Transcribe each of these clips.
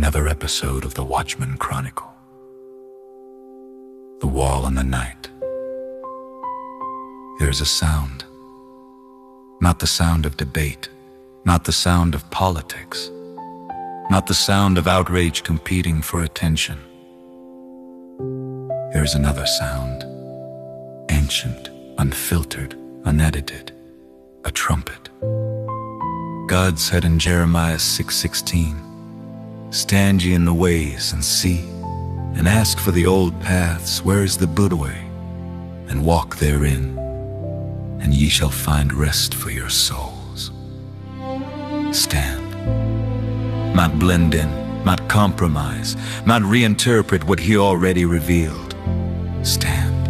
another episode of the Watchmen Chronicle. The wall in the night. There's a sound. Not the sound of debate, not the sound of politics, not the sound of outrage competing for attention. There's another sound, ancient, unfiltered, unedited, a trumpet. God said in Jeremiah 6:16, "Stand ye in the ways and see, and ask for the old paths, where is the good way, and walk therein, and ye shall find rest for your souls." Stand. Not blend in, not compromise, not reinterpret what he already revealed. Stand.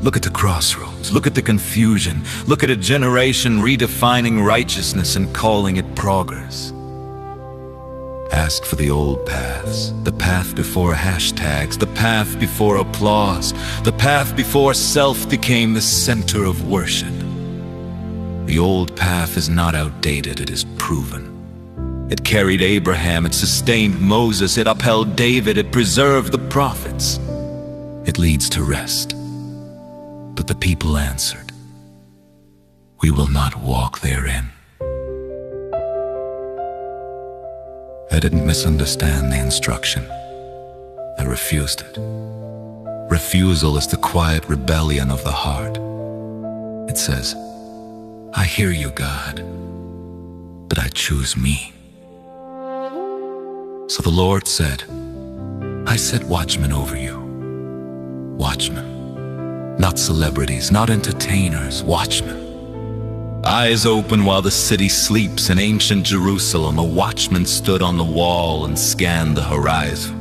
Look at the crossroads, look at the confusion, look at a generation redefining righteousness and calling it progress. Ask for the old paths, the path before hashtags, the path before applause, the path before self became the center of worship. The old path is not outdated, it is proven. It carried Abraham, it sustained Moses, it upheld David, it preserved the prophets. It leads to rest. But the people answered, "We will not walk therein." I didn't misunderstand the instruction. I refused it. Refusal is the quiet rebellion of the heart. It says, "I hear you, God, but I choose me." So the Lord said, "I set watchmen over you." Watchmen. Not celebrities, not entertainers, watchmen. Eyes open while the city sleeps. In ancient Jerusalem, a watchman stood on the wall and scanned the horizon.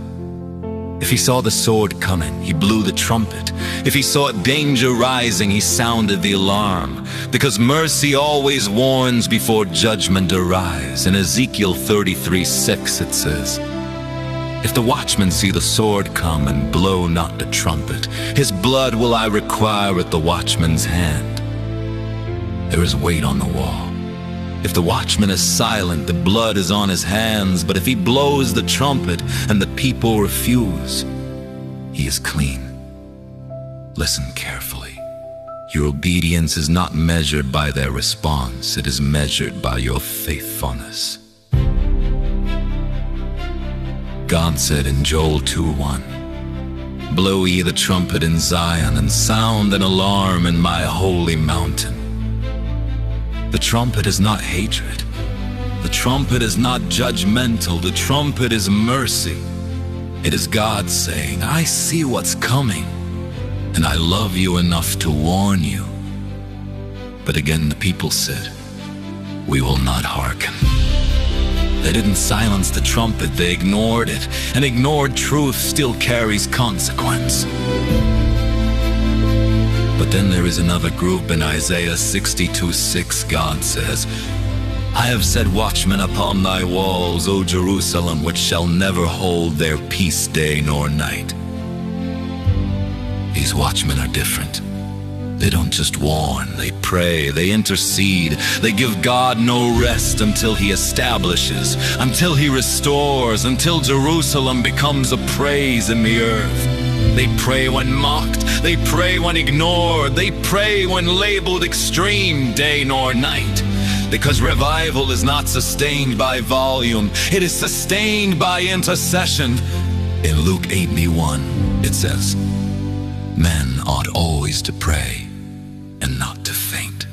If he saw the sword coming, he blew the trumpet. If he saw danger rising, he sounded the alarm. Because mercy always warns before judgment arrives. In Ezekiel 33:6 it says, "If the watchman see the sword come and blow not the trumpet, his blood will I require at the watchman's hand." There is weight on the wall. If the watchman is silent, the blood is on his hands. But if he blows the trumpet and the people refuse, he is clean. Listen carefully. Your obedience is not measured by their response. It is measured by your faithfulness. God said in Joel 2:1, "Blow ye the trumpet in Zion, and sound an alarm in my holy mountain." The trumpet is not hatred. The trumpet is not judgmental. The trumpet is mercy. It is God saying, "I see what's coming, and I love you enough to warn you." But again the people said, "We will not hearken." They didn't silence the trumpet, they ignored it, and ignored truth still carries consequence. But then there is another group in Isaiah 62:6. God says, "I have set watchmen upon thy walls, O Jerusalem, which shall never hold their peace day nor night." These watchmen are different. They don't just warn, they pray, they intercede. They give God no rest until he establishes, until he restores, until Jerusalem becomes a praise in the earth. They pray when mocked, they pray when ignored, they pray when labeled extreme day nor night. Because revival is not sustained by volume, it is sustained by intercession. In Luke 8:1, it says, "Men ought always to pray and not to faint."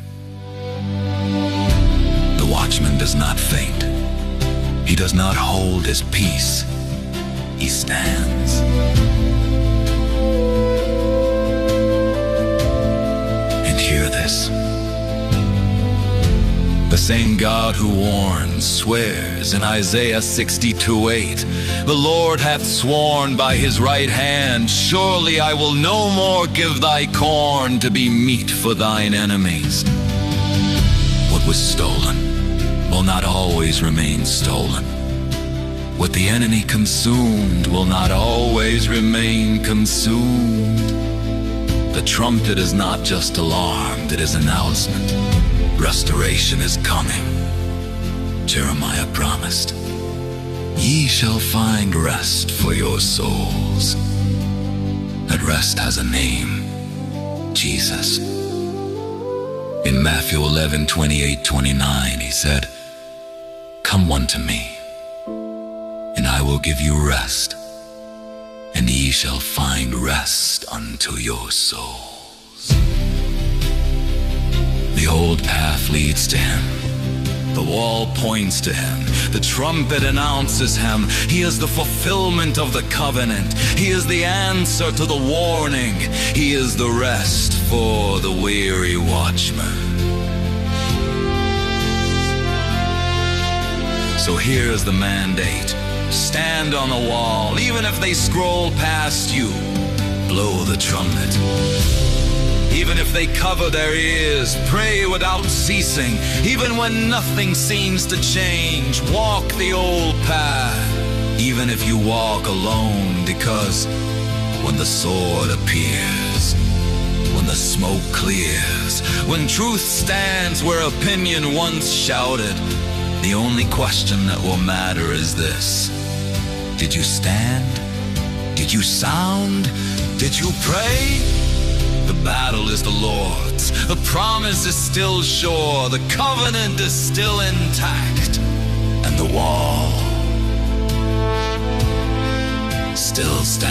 The watchman does not faint. He does not hold his peace. He stands. And hear this. The same God who warns swears in Isaiah 62:8, "The Lord hath sworn by his right hand, surely I will no more give thy corn to be meat for thine enemies." What was stolen will not always remain stolen. What the enemy consumed will not always remain consumed. The trumpet is not just alarmed, it is announcement. Restoration is coming. Jeremiah promised. Ye shall find rest for your souls. That rest has a name, Jesus. In Matthew 11:28-29, he said, "Come unto me, and I will give you rest, and ye shall find rest unto your souls." The old path leads to him. The wall points to him. The trumpet announces him. He is the fulfillment of the covenant. He is the answer to the warning. He is the rest for the weary watchman. So here's the mandate. Stand on the wall. Even if they scroll past you, blow the trumpet. Even if they cover their ears, pray without ceasing. Even when nothing seems to change, walk the old path. Even if you walk alone, because when the sword appears, when the smoke clears, when truth stands where opinion once shouted, the only question that will matter is this: did you stand? Did you sound? Did you pray? The battle is the Lord's. The promise is still sure. The covenant is still intact. And the wall still stands.